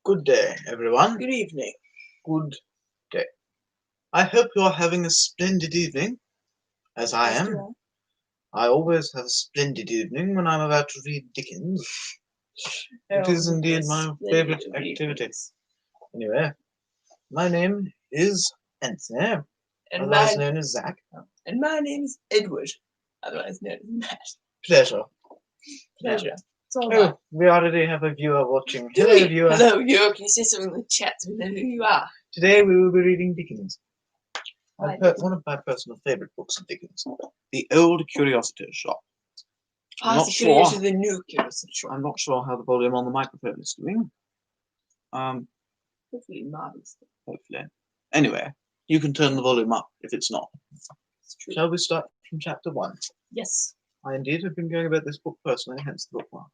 Good day, everyone. Good evening. Good day. I hope you are having a splendid evening, as I Yes, am. I always have a splendid evening when I'm about to read Dickens. It is indeed my favourite activity. Anyway, my name is Anthony, And otherwise my known as Zack. and my name's Edward, otherwise known as Matt. Pleasure. Pleasure. It's all Oh, right. we already have a viewer watching. Do Hello, we? viewer. Hello, you. Can you say something in the chat so we know who you are? Today we will be reading Dickens. Hi, One of my personal favourite books of Dickens, The Old Curiosity Shop. Pass the sure. to the new curiosity shop. I'm not sure how the volume on the microphone is doing. Hopefully marvellous. Hopefully. Anyway, you can turn the volume up if it's not. It's true. Shall we start from chapter 1? Yes. I indeed have been going about this book personally, hence the bookmark.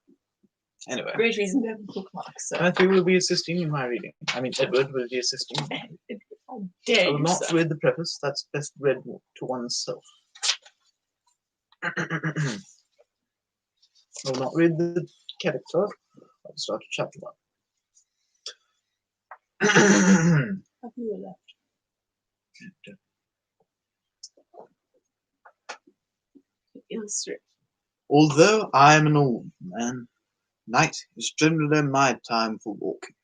Anyway, Great reason to have a bookmark, so. Matthew will be assisting in my reading. I mean, Edward will be assisting. How I dare will you, not sir. read the preface, that's best read to oneself. I will not read the character. I'll start at chapter 1. Have you left? Illustrate. Although I am an old man, night is generally my time for walking.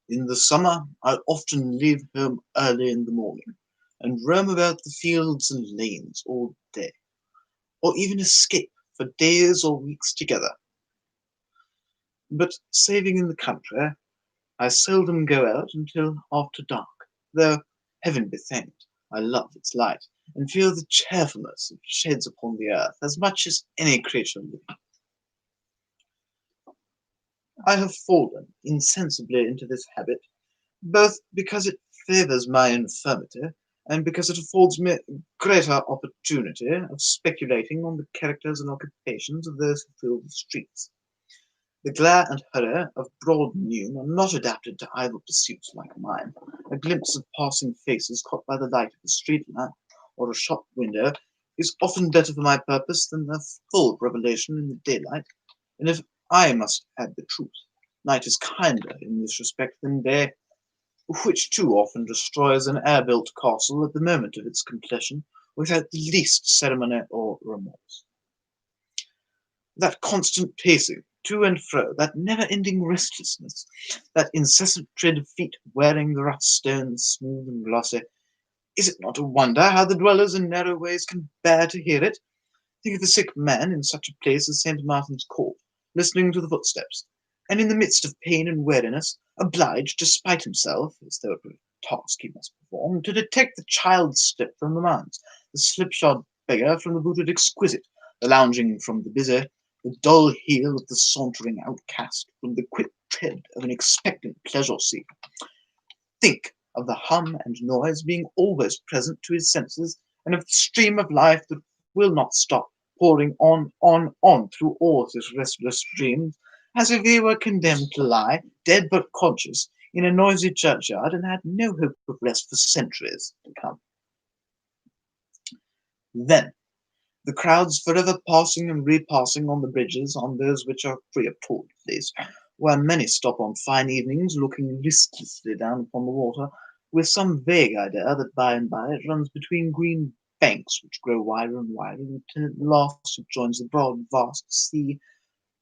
In the summer, I often leave home early in the morning, and roam about the fields and lanes all day, or even escape for days or weeks together. But saving in the country, I seldom go out until after dark, though, heaven be thanked, I love its light, and feel the cheerfulness it sheds upon the earth as much as any creature living. I have fallen insensibly into this habit, both because it favours my infirmity, and because it affords me greater opportunity of speculating on the characters and occupations of those who fill the streets. The glare and hurry of broad noon are not adapted to idle pursuits like mine. A glimpse of passing faces caught by the light of a street lamp or a shop window is often better for my purpose than a full revelation in the daylight, and if I must add the truth, night is kinder in this respect than day, which too often destroys an air-built castle at the moment of its completion, without the least ceremony or remorse. That constant pacing to and fro, that never-ending restlessness, that incessant tread of feet wearing the rough stones smooth and glossy, is it not a wonder how the dwellers in narrow ways can bear to hear it? Think of a sick man in such a place as St. Martin's Court, listening to the footsteps, and in the midst of pain and weariness, obliged, despite himself, as though it were a task he must perform, to detect the child's step from the man's, the slipshod beggar from the booted exquisite, the lounging from the busy, the dull heel of the sauntering outcast from the quick tread of an expectant pleasure-seeker. Think of the hum and noise being always present to his senses, and of the stream of life that will not stop, pouring on through all his restless dreams, as if he were condemned to lie, dead but conscious, in a noisy churchyard, and had no hope of rest for centuries to come. Then, the crowds forever passing and repassing on the bridges, on those which are free of toll at least, where many stop on fine evenings, looking listlessly down upon the water, with some vague idea that by and by it runs between green banks which grow wider and wider, until at last it joins the broad vast sea,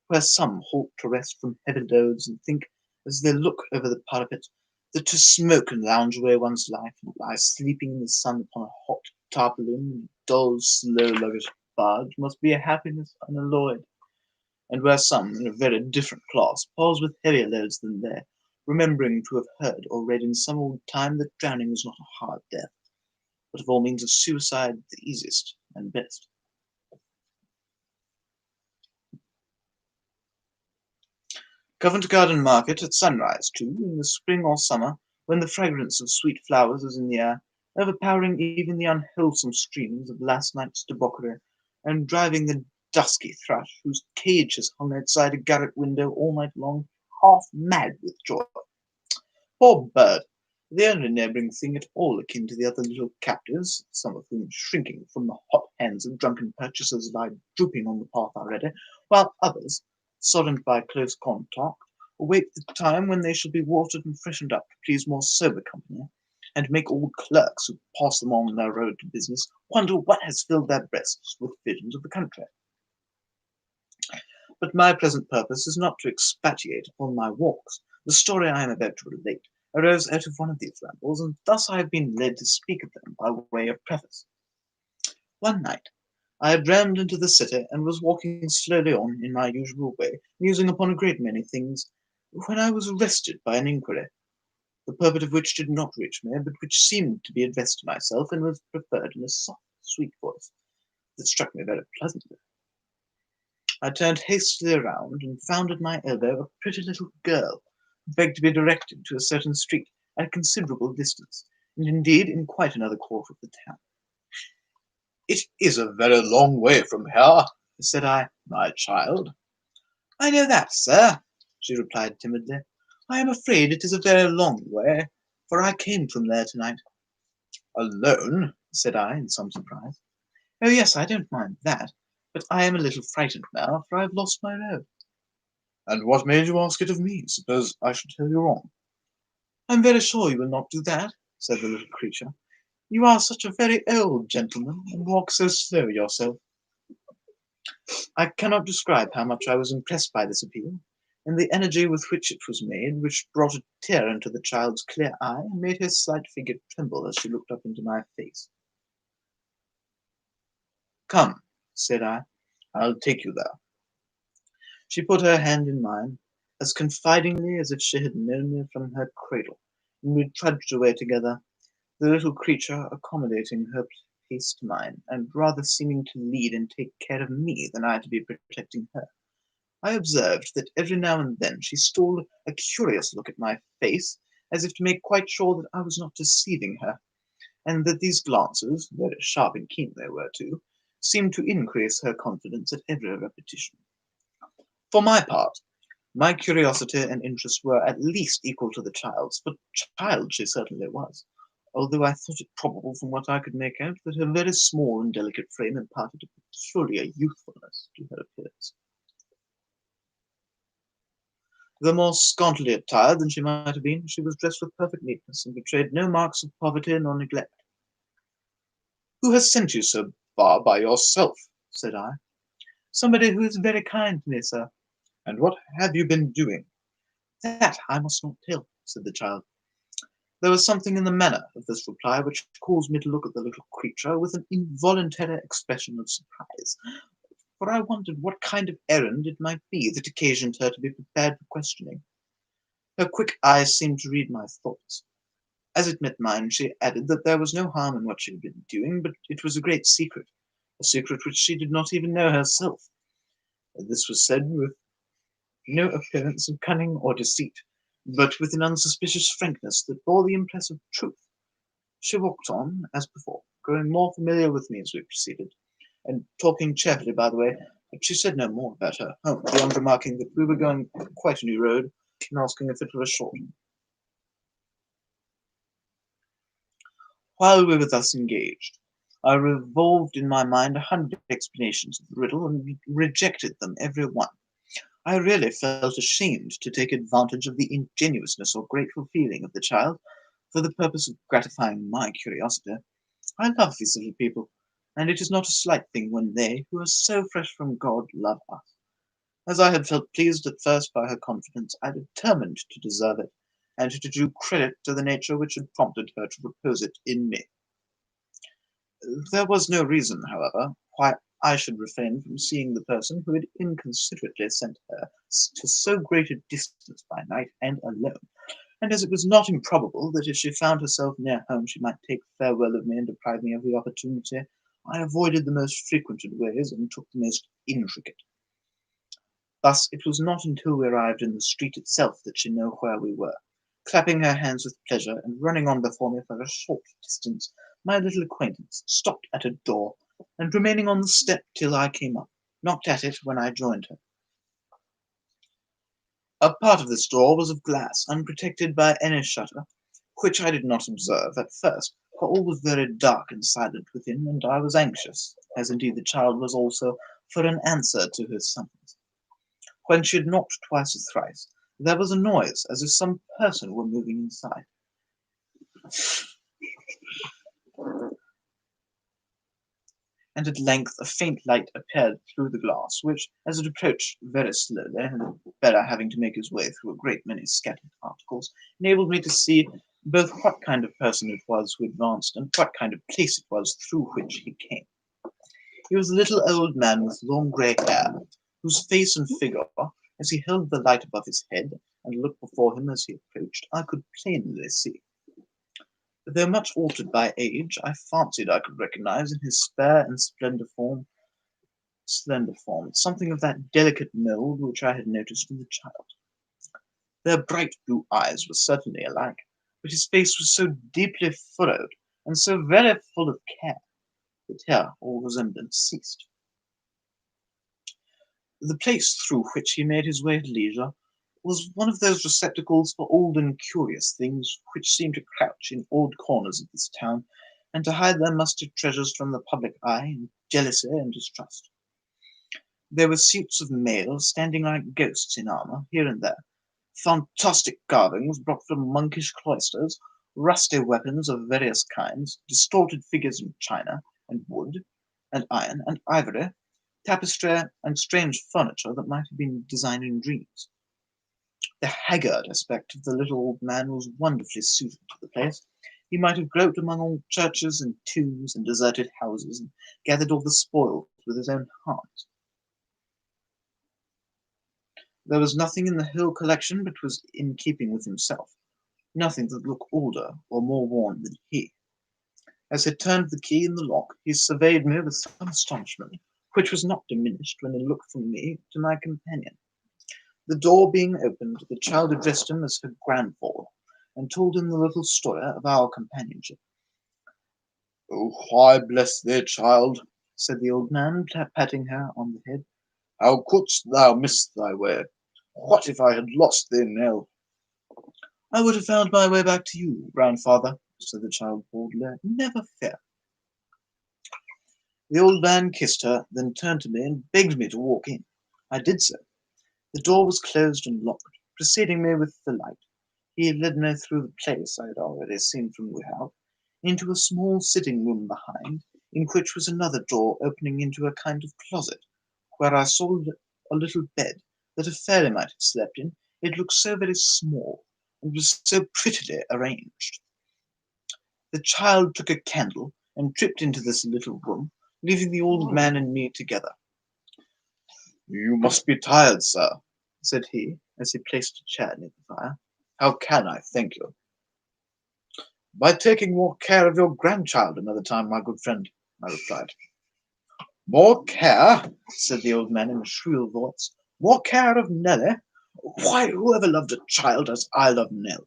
where some halt to rest from heavy loads, and think, as they look over the parapet, that to smoke and lounge away one's life, and lie sleeping in the sun upon a hot tarpaulin in a dull, slow luggage barge, must be a happiness unalloyed, and where some, in a very different class, pause with heavier loads than they, remembering to have heard or read in some old time that drowning was not a hard death, but of all means of suicide the easiest and best. Covent Garden Market at sunrise, too, in the spring or summer, when the fragrance of sweet flowers is in the air, overpowering even the unwholesome streams of last night's debauchery, and driving the dusky thrush, whose cage has hung outside a garret window all night long, half mad with joy. Poor bird! The only neighbouring thing at all akin to the other little captives, some of whom, shrinking from the hot hands of drunken purchasers, lie drooping on the path already, while others, soddened by close contact, await the time when they shall be watered and freshened up to please more sober company, and make old clerks who pass them on their road to business wonder what has filled their breasts with visions of the country. But my present purpose is not to expatiate upon my walks. The story I am about to relate arose out of one of these rambles, and thus I have been led to speak of them by way of preface. One night I had rammed into the city and was walking slowly on in my usual way, musing upon a great many things, when I was arrested by an inquiry, the purport of which did not reach me, but which seemed to be addressed to myself and was preferred in a soft, sweet voice that struck me very pleasantly. I turned hastily around and found at my elbow a pretty little girl, who begged to be directed to a certain street at a considerable distance, and indeed in quite another quarter of the town. "It is a very long way from here," said I, "my child." "I know that, sir," she replied timidly. "I am afraid it is a very long way, for I came from there tonight." "Alone?" said I, in some surprise. "Oh yes, I don't mind that, but I am a little frightened now, for I have lost my road." "And what made you ask it of me? Suppose I should tell you wrong?" "I'm very sure you will not do that," said the little creature. "You are such a very old gentleman, and walk so slow yourself." I cannot describe how much I was impressed by this appeal, and the energy with which it was made, which brought a tear into the child's clear eye, and made her slight figure tremble as she looked up into my face. "Come," said I, "I'll take you there." She put her hand in mine, as confidingly as if she had known me from her cradle, and we trudged away together, the little creature accommodating her pace to mine, and rather seeming to lead and take care of me than I to be protecting her. I observed that every now and then she stole a curious look at my face, as if to make quite sure that I was not deceiving her, and that these glances, very sharp and keen they were too, seemed to increase her confidence at every repetition. For my part, my curiosity and interest were at least equal to the child's, but child she certainly was, although I thought it probable from what I could make out that her very small and delicate frame imparted a peculiar youthfulness to her appearance. Though more scantily attired than she might have been, she was dressed with perfect neatness, and betrayed no marks of poverty nor neglect. "Who has sent you so far by yourself?" said I. "Somebody who is very kind to me, sir." "And what have you been doing?" "That I must not tell," said the child. There was something in the manner of this reply which caused me to look at the little creature with an involuntary expression of surprise, for I wondered what kind of errand it might be that occasioned her to be prepared for questioning. Her quick eyes seemed to read my thoughts. As it met mine, she added that there was no harm in what she had been doing, but it was a great secret, a secret which she did not even know herself. This was said with no appearance of cunning or deceit, but with an unsuspicious frankness that bore the impress of truth. She walked on, as before, growing more familiar with me as we proceeded, and talking cheerfully by the way, but she said no more about her home, beyond remarking that we were going quite a new road, and asking if it were a short one. While we were thus engaged, I revolved in my mind 100 explanations of the riddle, and rejected them every one. I really felt ashamed to take advantage of the ingenuousness or grateful feeling of the child for the purpose of gratifying my curiosity. I love these little people, and it is not a slight thing when they, who are so fresh from God, love us. As I had felt pleased at first by her confidence, I determined to deserve it, and to do credit to the nature which had prompted her to repose it in me. There was no reason, however, why I should refrain from seeing the person who had inconsiderately sent her to so great a distance by night and alone, and as it was not improbable that if she found herself near home she might take farewell of me and deprive me of the opportunity, I avoided the most frequented ways and took the most intricate. Thus it was not until we arrived in the street itself that she knew where we were. Clapping her hands with pleasure, and running on before me for a short distance, my little acquaintance stopped at a door, and remaining on the step till I came up, knocked at it when I joined her. A part of this door was of glass, unprotected by any shutter, which I did not observe at first, for all was very dark and silent within, and I was anxious, as indeed the child was also, for an answer to her summons. When she had knocked twice or thrice, There was a noise, as if some person were moving inside. And at length a faint light appeared through the glass, which, as it approached very slowly, and the bearer having to make his way through a great many scattered articles, enabled me to see both what kind of person it was who advanced and what kind of place it was through which he came. He was a little old man with long grey hair, whose face and figure, as he held the light above his head and looked before him as he approached, I could plainly see. Though much altered by age, I fancied I could recognize in his spare and slender form something of that delicate mould which I had noticed in the child. Their bright blue eyes were certainly alike, but his face was so deeply furrowed and so very full of care that here all resemblance ceased. The place through which he made his way at leisure was one of those receptacles for old and curious things which seem to crouch in odd corners of this town, and to hide their musty treasures from the public eye in jealousy and distrust. There were suits of mail standing like ghosts in armour here and there, fantastic carvings brought from monkish cloisters, rusty weapons of various kinds, distorted figures in china and wood and iron and ivory, tapestry and strange furniture that might have been designed in dreams. The haggard aspect of the little old man was wonderfully suited to the place. He might have groped among old churches and tombs and deserted houses, and gathered all the spoils with his own hands. There was nothing in the whole collection but was in keeping with himself, nothing that looked older or more worn than he. As he turned the key in the lock, he surveyed me with some astonishment, which was not diminished when he looked from me to my companion. The door being opened, the child addressed him as her grandfather, and told him the little story of our companionship. "Oh, why, bless thee, child," said the old man, patting her on the head. "How couldst thou miss thy way? What if I had lost thee, Nell?" "I would have found my way back to you, grandfather," said the child boldly. "Never fear." The old man kissed her, then turned to me and begged me to walk in. I did so. The door was closed and locked. Preceding me with the light, he led me through the place I had already seen from without, into a small sitting room behind, in which was another door opening into a kind of closet, where I saw a little bed that a fairy might have slept in. It looked so very small, and was so prettily arranged. The child took a candle and tripped into this little room, leaving the old man and me together. "You must be tired, sir," said he, as he placed a chair near the fire. "How can I thank you?" "By taking more care of your grandchild another time, my good friend," I replied. "More care?" said the old man in a shrill voice. "More care of Nelly? Why, who ever loved a child as I love Nell?"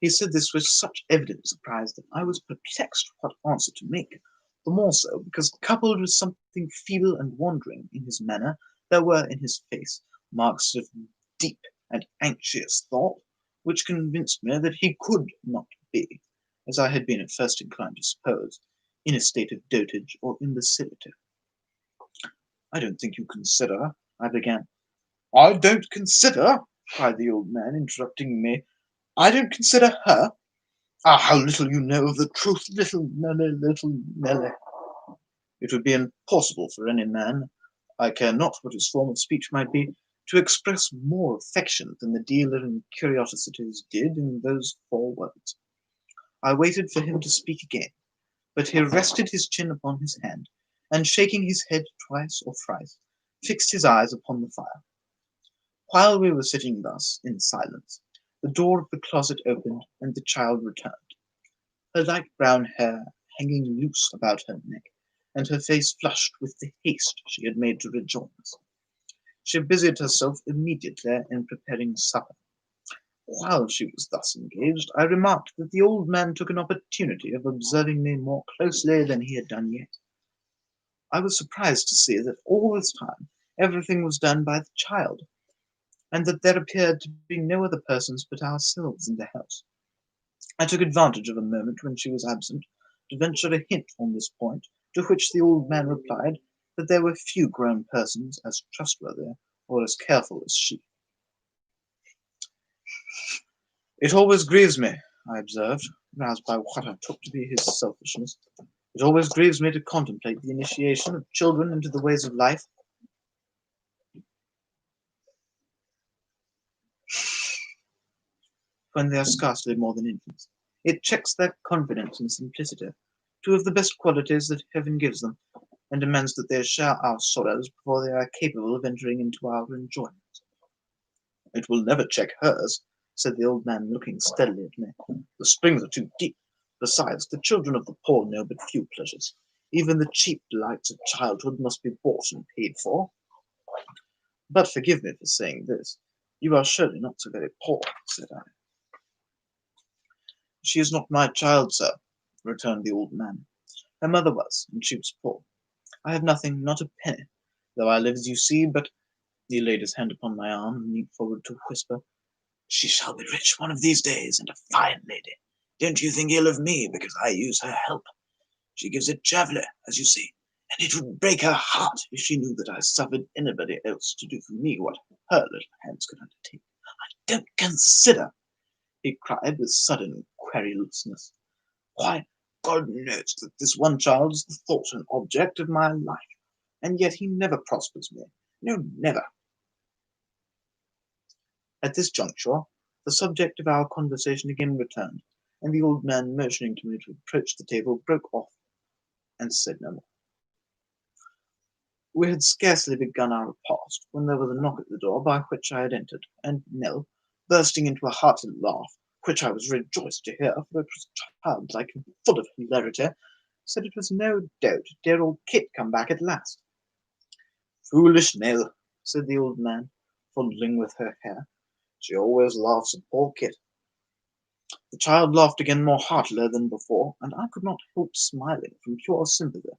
He said this with such evident surprise that I was perplexed what answer to make, the more so because, coupled with something feeble and wandering in his manner, there were in his face marks of deep and anxious thought, which convinced me that he could not be, as I had been at first inclined to suppose, in a state of dotage or imbecility. "I don't think you consider," I began. "I don't consider!" cried the old man, interrupting me. "I don't consider her! Ah, how little you know of the truth, little Nelly, little Nelly! It would be impossible for any man, I care not what his form of speech might be, to express more affection than the dealer in curiosities did in those 4 words." I waited for him to speak again, but he rested his chin upon his hand, and shaking his head twice or thrice, fixed his eyes upon the fire. While we were sitting thus, in silence, the door of the closet opened, and the child returned, her light brown hair hanging loose about her neck, and her face flushed with the haste she had made to rejoin us. She busied herself immediately in preparing supper. While she was thus engaged, I remarked that the old man took an opportunity of observing me more closely than he had done yet. I was surprised to see that all this time everything was done by the child, and that there appeared to be no other persons but ourselves in the house. I took advantage of a moment when she was absent to venture a hint on this point, to which the old man replied that there were few grown persons as trustworthy or as careful as she. It always grieves me, I observed, roused by what I took to be his selfishness. It always grieves me to contemplate the initiation of children into the ways of life. When they are scarcely more than infants. It checks their confidence and simplicity, two of the best qualities that heaven gives them, and demands that they share our sorrows before they are capable of entering into our enjoyments. It will never check hers, said the old man, looking steadily at me. The springs are too deep. Besides, the children of the poor know but few pleasures. Even the cheap delights of childhood must be bought and paid for. But forgive me for saying this. You are surely not so very poor, said I. She is not my child, sir, returned the old man. Her mother was, and she was poor. I have nothing, not a penny, though I live as you see, but he laid his hand upon my arm and leaned forward to whisper, she shall be rich one of these days, and a fine lady. Don't you think ill of me, because I use her help. She gives it cheerfully, as you see, and it would break her heart if she knew that I suffered anybody else to do for me what her little hands could undertake. I don't consider, he cried with sudden querulousness. Why, God knows that this one child is the thought and object of my life, and yet he never prospers me. No, never. At this juncture, the subject of our conversation again returned, and the old man, motioning to me to approach the table, broke off and said no more. We had scarcely begun our repast when there was a knock at the door by which I had entered, and Nell, bursting into a hearty laugh, which I was rejoiced to hear, for it was childlike and full of hilarity, said it was no doubt dear old Kit come back at last. Foolish Nell, said the old man, fondling with her hair. She always laughs at poor Kit. The child laughed again more heartily than before, and I could not help smiling from pure sympathy.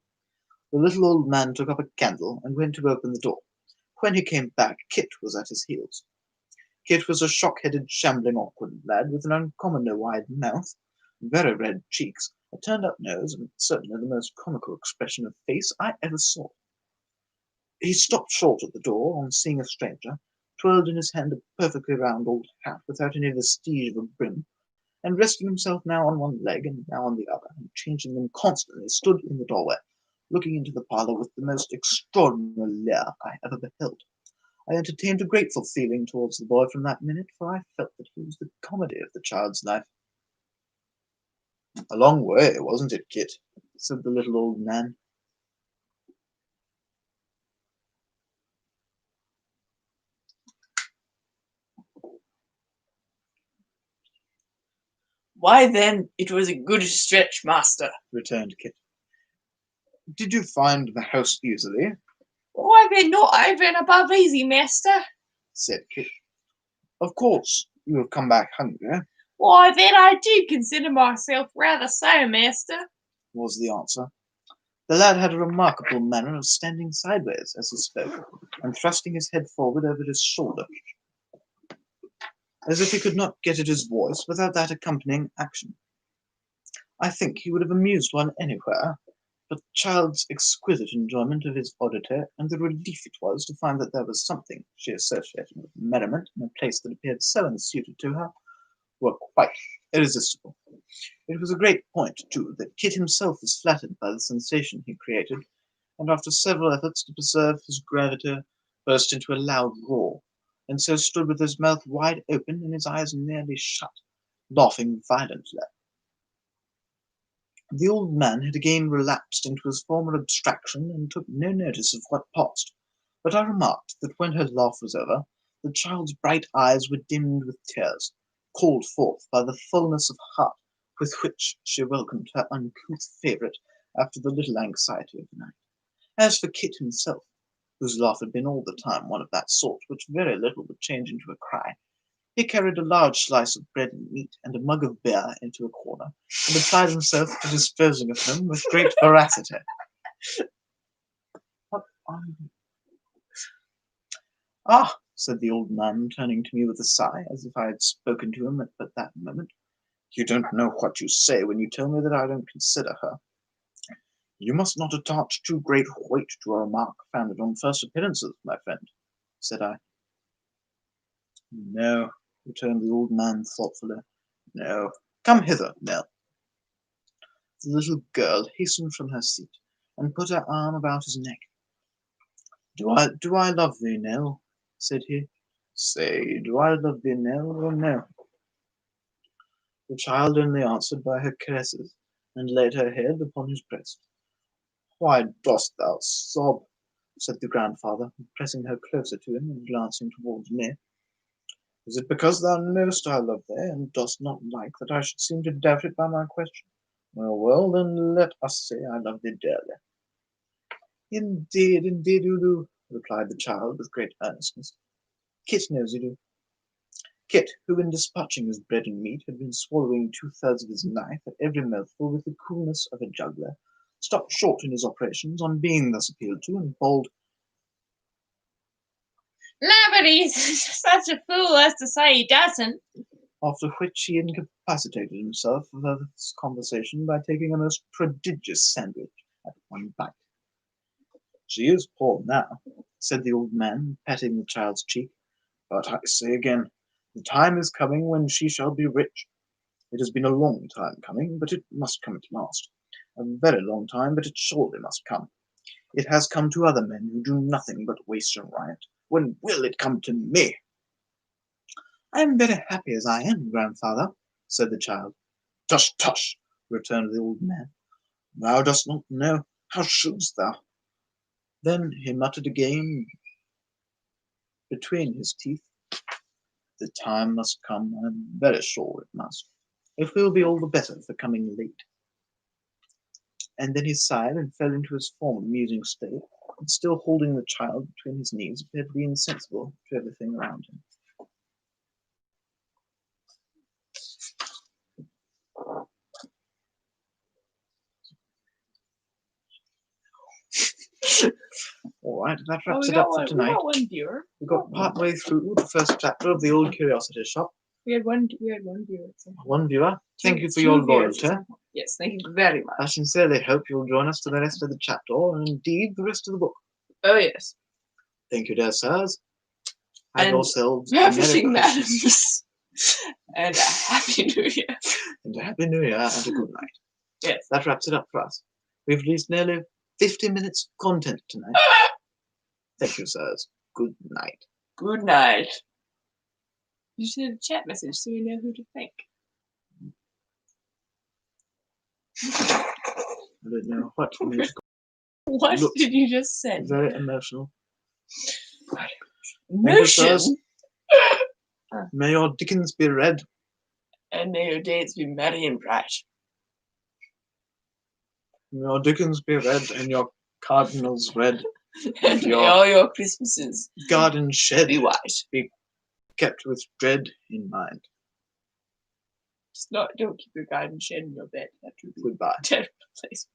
The little old man took up a candle and went to open the door. When he came back, Kit was at his heels. Kit was a shock-headed, shambling, awkward lad with an uncommonly wide mouth, very red cheeks, a turned-up nose, and certainly the most comical expression of face I ever saw. He stopped short at the door on seeing a stranger, twirled in his hand a perfectly round old hat without any vestige of a brim, and resting himself now on one leg and now on the other, and changing them constantly, stood in the doorway, looking into the parlour with the most extraordinary leer I ever beheld. I entertained a grateful feeling towards the boy from that minute, for I felt that he was the comedy of the child's life. A long way, wasn't it, Kit? Said the little old man. Why then, it was a good stretch, master, returned Kit. Did you find the house easily? Why then not over and above easy, master, said Kit. Of course, you have come back hungry, Why then I do consider myself rather so, master, was the answer. The lad had a remarkable manner of standing sideways as he spoke, and thrusting his head forward over his shoulder, as if he could not get at his voice without that accompanying action. I think he would have amused one anywhere, but the child's exquisite enjoyment of his oddity, and the relief it was to find that there was something she associated with merriment in a place that appeared so unsuited to her, were quite irresistible. It was a great point, too, that Kit himself was flattered by the sensation he created, and after several efforts to preserve his gravity, burst into a loud roar, and so stood with his mouth wide open and his eyes nearly shut, laughing violently. The old man had again relapsed into his former abstraction and took no notice of what passed, but I remarked that when her laugh was over, the child's bright eyes were dimmed with tears, called forth by the fullness of heart with which she welcomed her uncouth favourite after the little anxiety of the night. As for Kit himself, whose laugh had been all the time one of that sort which very little would change into a cry, he carried a large slice of bread and meat and a mug of beer into a corner, and applied himself to disposing of them with great voracity. What are you? Ah, said the old man, turning to me with a sigh, as if I had spoken to him at but that moment. You don't know what you say when you tell me that I don't consider her. You must not attach too great weight to a remark founded on first appearances, my friend, said I. No, returned the old man thoughtfully. No. Come hither, Nell. The little girl hastened from her seat, and put her arm about his neck. Do I love thee, Nell? Said he. Say, do I love thee, Nell, or no? The child only answered by her caresses, and laid her head upon his breast. Why dost thou sob? Said the grandfather, pressing her closer to him and glancing towards me. Is it because thou knowest I love thee, and dost not like that I should seem to doubt it by my question? Well, then let us say I love thee dearly. Indeed you do, replied the child with great earnestness. Kit knows you do. Kit, who in dispatching his bread and meat had been swallowing 2/3 of his knife at every mouthful with the coolness of a juggler, stopped short in his operations on being thus appealed to, and bawled, Nobody's such a fool as to say he doesn't. after which he incapacitated himself for this conversation by taking a most prodigious sandwich at one bite. She is poor now, said the old man, patting the child's cheek, but I say again, the time is coming when she shall be rich. It has been a long time coming, but it must come at last. A very long time, but it surely must come. It has come to other men who do nothing but waste and riot. When will it come to me? I am very happy as I am, grandfather, said the child. Tush, tush, returned the old man. Thou dost not know. How shouldst thou? Then he muttered again between his teeth, the time must come, I am very sure it must. It will be all the better for coming late. And then he sighed and fell into his former musing state, and still holding the child between his knees, appeared to be insensible to everything around him. All right, that wraps it up for tonight. We got one viewer. We got partway through the first chapter of the Old Curiosity Shop. We had one viewer. One viewer. Thank you for your loyalty. Yes, thank you very much. I sincerely hope you'll join us for the rest of the chapter, and indeed the rest of the book. Oh yes. Thank you, dear sirs. Have And yourselves everything Merry Christmas. matters. And a happy new year. And a happy new year and a good night. Yes. That wraps it up for us. We've released nearly 50 minutes of content tonight. Thank you, sirs. Good night. Good night. You should have a chat message so we know who to thank. I don't know what musical. What Look, did you just say? Very emotional. Emotion. May your Dickens be read. And may your dates be merry and bright. May your Dickens be read and your cardinals red. And may all your Christmases Garden shed be white. be kept with dread in mind. Just don't keep your garden shed in your bed. That would be Goodbye. a terrible place.